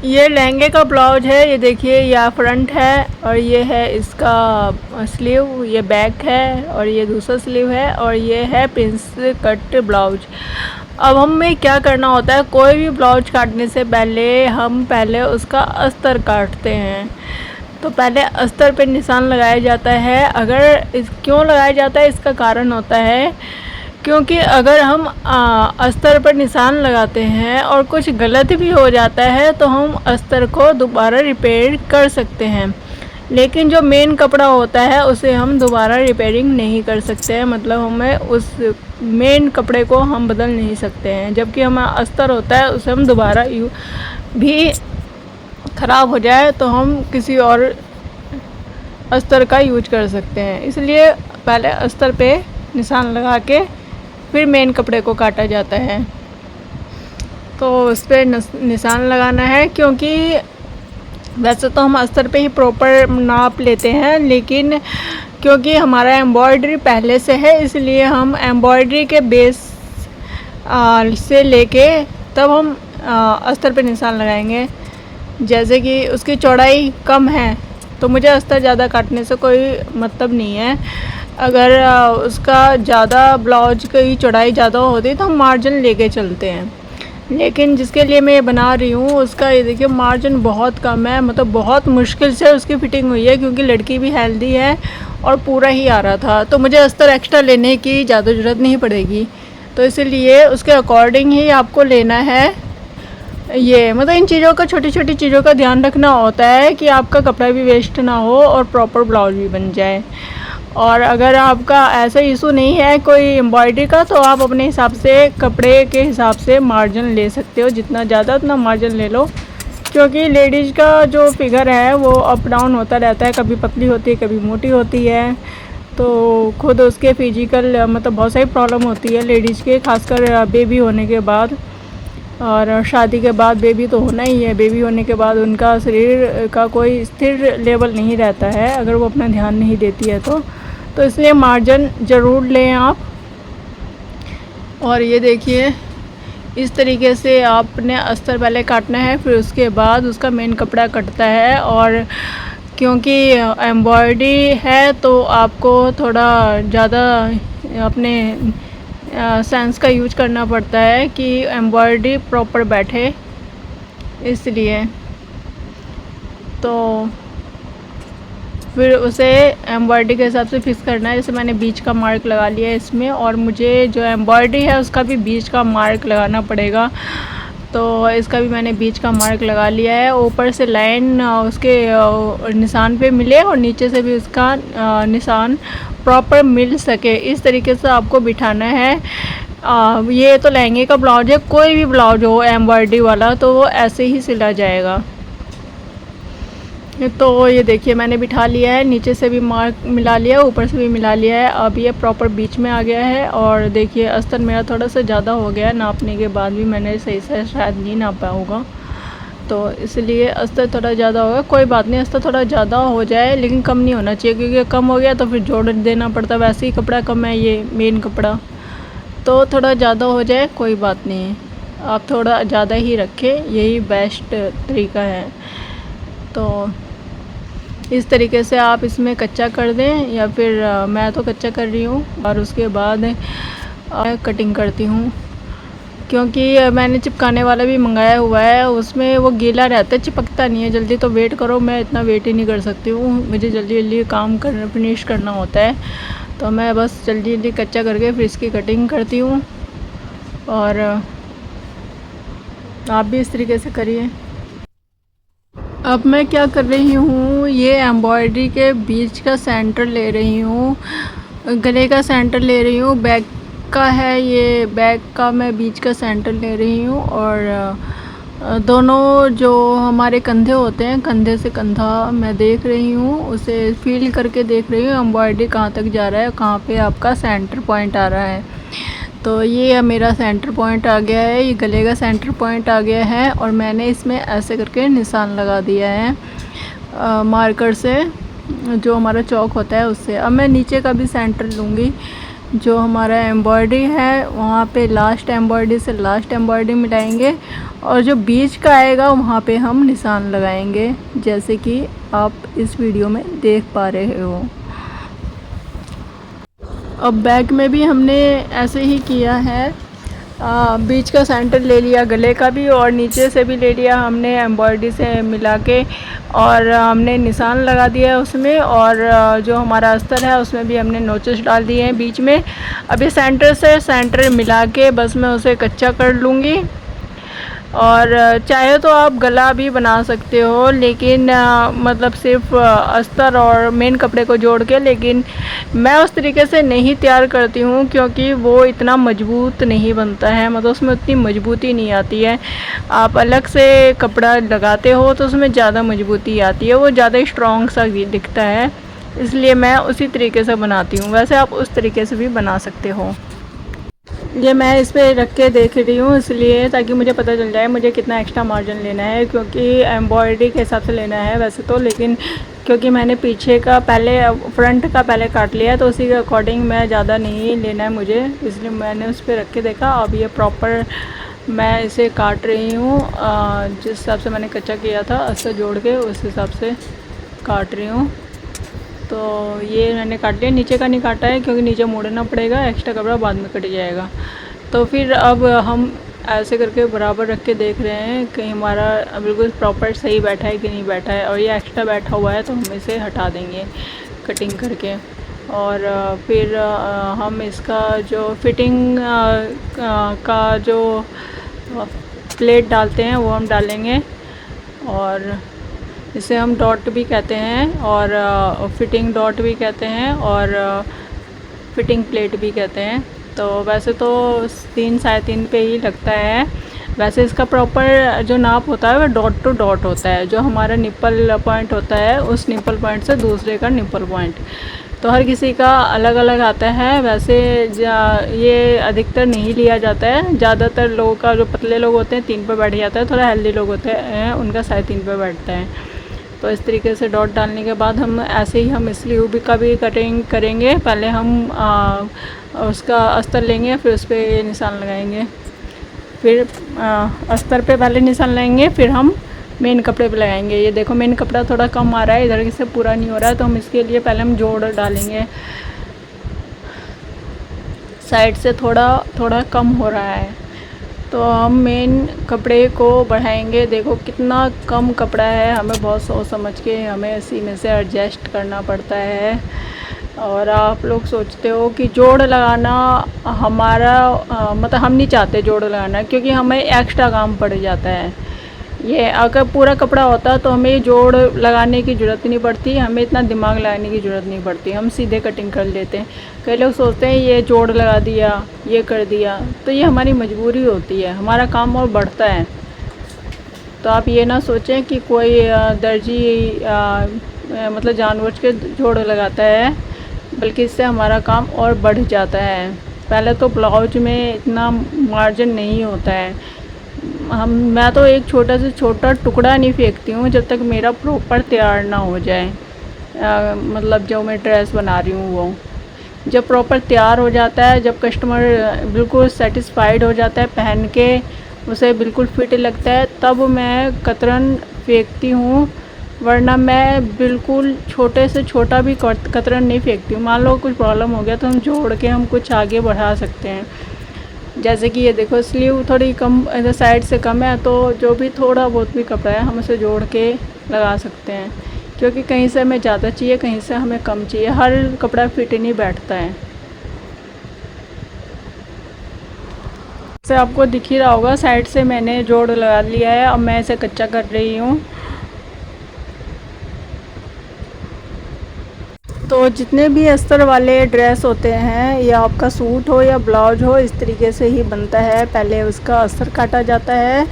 ये लहंगे का ब्लाउज है। ये देखिए, यह फ्रंट है और ये है इसका स्लीव, ये बैक है और ये दूसरा स्लीव है और ये है प्रिंस कट ब्लाउज। अब हमें क्या करना होता है, कोई भी ब्लाउज काटने से पहले हम पहले उसका अस्तर काटते हैं। तो पहले अस्तर पे निशान लगाया जाता है। क्यों लगाया जाता है, इसका कारण होता है क्योंकि अगर हम अस्तर पर निशान लगाते हैं और कुछ गलत भी हो जाता है तो हम अस्तर को दोबारा रिपेयर कर सकते हैं। लेकिन जो मेन कपड़ा होता है उसे हम दोबारा रिपेयरिंग नहीं कर सकते हैं, मतलब हमें उस मेन कपड़े को हम बदल नहीं सकते हैं। जबकि हमारा अस्तर होता है उसे हम दोबारा भी ख़राब हो जाए तो हम किसी और अस्तर का यूज कर सकते हैं। इसलिए पहले अस्तर पे निशान लगा के फिर मेन कपड़े को काटा जाता है। तो उस पर निशान लगाना है, क्योंकि वैसे तो हम अस्तर पे ही प्रॉपर नाप लेते हैं, लेकिन क्योंकि हमारा एम्ब्रॉयडरी पहले से है इसलिए हम एम्ब्रॉयडरी के बेस से लेके तब हम अस्तर पे निशान लगाएंगे। जैसे कि उसकी चौड़ाई कम है तो मुझे अस्तर ज़्यादा काटने से कोई मतलब नहीं है। अगर उसका ज़्यादा ब्लाउज की चौड़ाई ज़्यादा होती तो हम मार्जिन लेके चलते हैं, लेकिन जिसके लिए मैं ये बना रही हूँ उसका ये देखिए मार्जिन बहुत कम है, मतलब बहुत मुश्किल से उसकी फ़िटिंग हुई है, क्योंकि लड़की भी हेल्दी है और पूरा ही आ रहा था। तो मुझे अस्तर एक्स्ट्रा लेने की ज़्यादा ज़रूरत नहीं पड़ेगी, तो इसीलिए उसके अकॉर्डिंग ही आपको लेना है। ये मतलब इन चीज़ों का, छोटी छोटी चीज़ों का ध्यान रखना होता है कि आपका कपड़ा भी वेस्ट ना हो और प्रॉपर ब्लाउज भी बन जाए। और अगर आपका ऐसा इशू नहीं है कोई एम्ब्रॉयडरी का, तो आप अपने हिसाब से कपड़े के हिसाब से मार्जिन ले सकते हो, जितना ज़्यादा उतना मार्जिन ले लो। क्योंकि लेडीज़ का जो फिगर है वो अप डाउन होता रहता है, कभी पतली होती है कभी मोटी होती है, तो खुद उसके फिजिकल मतलब बहुत सारी प्रॉब्लम होती है लेडीज़ के, खासकर बेबी होने के बाद और शादी के बाद। बेबी तो होना ही है, बेबी होने के बाद उनका शरीर का कोई स्थिर लेवल नहीं रहता है अगर वो अपना ध्यान नहीं देती है तो इसलिए मार्जिन ज़रूर लें आप। और ये देखिए, इस तरीके से आपने अस्तर पहले काटना है, फिर उसके बाद उसका मेन कपड़ा कटता है। और क्योंकि एम्ब्रॉयडरी है तो आपको थोड़ा ज़्यादा अपने सेंस का यूज करना पड़ता है कि एम्ब्रॉयडरी प्रॉपर बैठे, इसलिए। तो फिर उसे एम्ब्रॉयडरी के हिसाब से फिक्स करना है। जैसे मैंने बीच का मार्क लगा लिया है इसमें, और मुझे जो एम्ब्रॉयडरी है उसका भी बीच का मार्क लगाना पड़ेगा, तो इसका भी मैंने बीच का मार्क लगा लिया है। ऊपर से लाइन उसके निशान पे मिले और नीचे से भी उसका निशान प्रॉपर मिल सके, इस तरीके से आपको बिठाना है। ये तो लहंगे का ब्लाउज है, कोई भी ब्लाउज हो एम्ब्रॉयडरी वाला तो वो ऐसे ही सिला जाएगा। तो ये देखिए मैंने बिठा लिया है, नीचे से भी मार्क मिला लिया है, ऊपर से भी मिला लिया है। अब ये प्रॉपर बीच में आ गया है। और देखिए अस्तर मेरा थोड़ा सा ज़्यादा हो गया है, नापने के बाद भी मैंने सही से शायद नहीं नापा होगा, तो इसलिए अस्तर थोड़ा ज़्यादा होगा। कोई बात नहीं, अस्तर थोड़ा ज़्यादा हो जाए लेकिन कम नहीं होना चाहिए, क्योंकि कम हो गया तो फिर जोड़ देना पड़ता। वैसे ही कपड़ा कम है, ये मेन कपड़ा, तो थोड़ा ज़्यादा हो जाए कोई बात नहीं, आप थोड़ा ज़्यादा ही रखें, यही बेस्ट तरीका है। तो इस तरीके से आप इसमें कच्चा कर दें, या फिर मैं तो कच्चा कर रही हूँ और उसके बाद कटिंग करती हूँ। क्योंकि मैंने चिपकाने वाला भी मंगाया हुआ है, उसमें वो गीला रहता है, चिपकता नहीं है जल्दी। तो वेट करो, मैं इतना वेट ही नहीं कर सकती हूँ, मुझे जल्दी जल्दी काम कर फिनिश करना होता है, तो मैं बस जल्दी जल्दी कच्चा करके फिर इसकी कटिंग करती हूँ। और आप भी इस तरीके से करिए। अब मैं क्या कर रही हूँ, ये एम्ब्रॉयडरी के बीच का सेंटर ले रही हूँ, गले का सेंटर ले रही हूँ, बैक का है ये, बैक का मैं बीच का सेंटर ले रही हूँ। और दोनों जो हमारे कंधे होते हैं, कंधे से कंधा मैं देख रही हूँ, उसे फील करके देख रही हूँ एम्ब्रॉयडरी कहाँ तक जा रहा है, कहाँ पे आपका सेंटर पॉइंट आ रहा है। तो ये मेरा सेंटर पॉइंट आ गया है, ये गले का सेंटर पॉइंट आ गया है। और मैंने इसमें ऐसे करके निशान लगा दिया है मार्कर से, जो हमारा चौक होता है उससे। अब मैं नीचे का भी सेंटर लूँगी, जो हमारा एम्ब्रॉयडरी है वहाँ पे लास्ट एम्ब्रॉयडरी से लास्ट एम्ब्रॉयडरी मिटाएंगे और जो बीच का आएगा वहाँ पे हम निशान लगाएंगे, जैसे कि आप इस वीडियो में देख पा रहे हो। अब बैक में भी हमने ऐसे ही किया है, बीच का सेंटर ले लिया गले का भी और नीचे से भी ले लिया हमने एम्ब्रॉयडरी से मिला के, और हमने निशान लगा दिया है उसमें, और जो हमारा अस्तर है उसमें भी हमने नोचेस डाल दिए हैं बीच में। अभी सेंटर से सेंटर मिला के बस मैं उसे कच्चा कर लूँगी। और चाहे तो आप गला भी बना सकते हो, लेकिन मतलब सिर्फ अस्तर और मेन कपड़े को जोड़ के, लेकिन मैं उस तरीके से नहीं तैयार करती हूँ क्योंकि वो इतना मजबूत नहीं बनता है, मतलब उसमें उतनी मजबूती नहीं आती है। आप अलग से कपड़ा लगाते हो तो उसमें ज़्यादा मजबूती आती है, वो ज़्यादा स्ट्रॉन्ग सा दिखता है, इसलिए मैं उसी तरीके से बनाती हूँ। वैसे आप उस तरीके से भी बना सकते हो। ये मैं इस पे रख के देख रही हूँ इसलिए, ताकि मुझे पता चल जाए मुझे कितना एक्स्ट्रा मार्जिन लेना है, क्योंकि एम्ब्रॉयडरी के हिसाब से लेना है वैसे तो, लेकिन क्योंकि मैंने पीछे का पहले फ्रंट का पहले काट लिया तो उसी के अकॉर्डिंग मैं ज़्यादा नहीं लेना है मुझे, इसलिए मैंने उस पर रख के देखा। अब ये प्रॉपर मैं इसे काट रही हूँ, जिस हिसाब से मैंने कच्चा किया था अस्तर जोड़ के उस हिसाब से काट रही हूँ। तो ये मैंने काट लिया, नीचे का नहीं काटा है क्योंकि नीचे मोड़ना पड़ेगा, एक्स्ट्रा कपड़ा बाद में कट जाएगा। तो फिर अब हम ऐसे करके बराबर रख के देख रहे हैं कहीं हमारा बिल्कुल प्रॉपर सही बैठा है कि नहीं बैठा है, और ये एक्स्ट्रा बैठा हुआ है तो हम इसे हटा देंगे कटिंग करके। और फिर हम इसका जो फिटिंग का जो प्लेट डालते हैं वो हम डालेंगे, और इसे हम डॉट भी कहते हैं और फिटिंग डॉट भी कहते हैं और फिटिंग प्लेट भी कहते हैं। तो वैसे तो 3 साढ़े 3 पे ही लगता है, वैसे इसका प्रॉपर जो नाप होता है वो डॉट टू डॉट होता है, जो हमारा निप्पल पॉइंट होता है उस निप्पल पॉइंट से दूसरे का निप्पल पॉइंट, तो हर किसी का अलग अलग आता है। वैसे ये अधिकतर नहीं लिया जाता है, ज़्यादातर लोगों का जो पतले लोग होते हैं 3 पे बैठ जाता है, थोड़ा हेल्दी लोग होते हैं उनका साढ़े 3 पे बैठता है। तो इस तरीके से डॉट डालने के बाद हम ऐसे ही हम स्लीव का भी कटिंग करेंगे। पहले हम उसका अस्तर लेंगे, फिर उस पर निशान लगाएंगे, फिर अस्तर पे पहले निशान लगाएंगे, फिर हम मेन कपड़े पे लगाएंगे। ये देखो मेन कपड़ा थोड़ा कम आ रहा है, इधर से पूरा नहीं हो रहा है, तो हम इसके लिए पहले हम जोड़ डालेंगे, साइड से थोड़ा थोड़ा कम हो रहा है तो हम मेन कपड़े को बढ़ाएंगे। देखो कितना कम कपड़ा है, हमें बहुत सोच समझ के हमें इसी में से एडजस्ट करना पड़ता है। और आप लोग सोचते हो कि जोड़ लगाना हमारा मतलब हम नहीं चाहते जोड़ लगाना, क्योंकि हमें एक्स्ट्रा काम पड़ जाता है। ये अगर पूरा कपड़ा होता तो हमें जोड़ लगाने की ज़रूरत नहीं पड़ती, हमें इतना दिमाग लगाने की ज़रूरत नहीं पड़ती, हम सीधे कटिंग कर लेते हैं। कई लोग सोचते हैं ये जोड़ लगा दिया, ये कर दिया, तो ये हमारी मजबूरी होती है, हमारा काम और बढ़ता है। तो आप ये ना सोचें कि कोई दर्जी मतलब जानबूझ के जोड़ लगाता है, बल्कि इससे हमारा काम और बढ़ जाता है। पहले तो ब्लाउज में इतना मार्जिन नहीं होता है, मैं तो एक छोटा से छोटा टुकड़ा नहीं फेंकती हूँ जब तक मेरा प्रॉपर तैयार ना हो जाए। मतलब जो मैं ड्रेस बना रही हूँ वो जब प्रॉपर तैयार हो जाता है, जब कस्टमर बिल्कुल सेटिस्फाइड हो जाता है पहन के, उसे बिल्कुल फिट लगता है, तब मैं कतरन फेंकती हूँ, वरना मैं बिल्कुल छोटे से छोटा भी कतरन नहीं फेंकती हूँ। मान लो कुछ प्रॉब्लम हो गया तो हम जोड़ के हम कुछ आगे बढ़ा सकते हैं। जैसे कि ये देखो स्लीव थोड़ी कम इधर साइड से कम है, तो जो भी थोड़ा बहुत भी कपड़ा है हम उसे जोड़ के लगा सकते हैं, क्योंकि कहीं से हमें ज़्यादा चाहिए कहीं से हमें कम चाहिए, हर कपड़ा फिट नहीं बैठता है। जैसे आपको दिख ही रहा होगा साइड से मैंने जोड़ लगा लिया है, अब मैं इसे कच्चा कर रही हूँ। तो जितने भी अस्तर वाले ड्रेस होते हैं, या आपका सूट हो या ब्लाउज हो, इस तरीके से ही बनता है। पहले उसका अस्तर काटा जाता है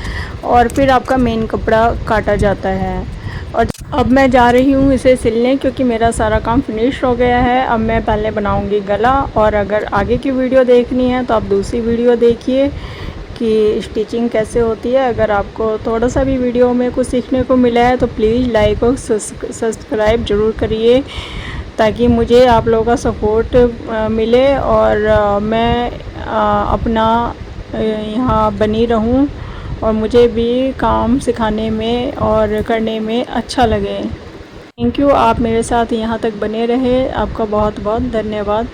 और फिर आपका मेन कपड़ा काटा जाता है। और अब मैं जा रही हूँ इसे सिलने, क्योंकि मेरा सारा काम फिनिश हो गया है। अब मैं पहले बनाऊँगी गला, और अगर आगे की वीडियो देखनी है तो आप दूसरी वीडियो देखिए कि स्टिचिंग कैसे होती है। अगर आपको थोड़ा सा भी वीडियो में कुछ सीखने को मिला है तो प्लीज़ लाइक और सब्सक्राइब ज़रूर करिए, ताकि मुझे आप लोगों का सपोर्ट मिले और मैं अपना यहाँ बनी रहूँ और मुझे भी काम सिखाने में और करने में अच्छा लगे। थैंक यू, आप मेरे साथ यहाँ तक बने रहे। आपका बहुत बहुत धन्यवाद।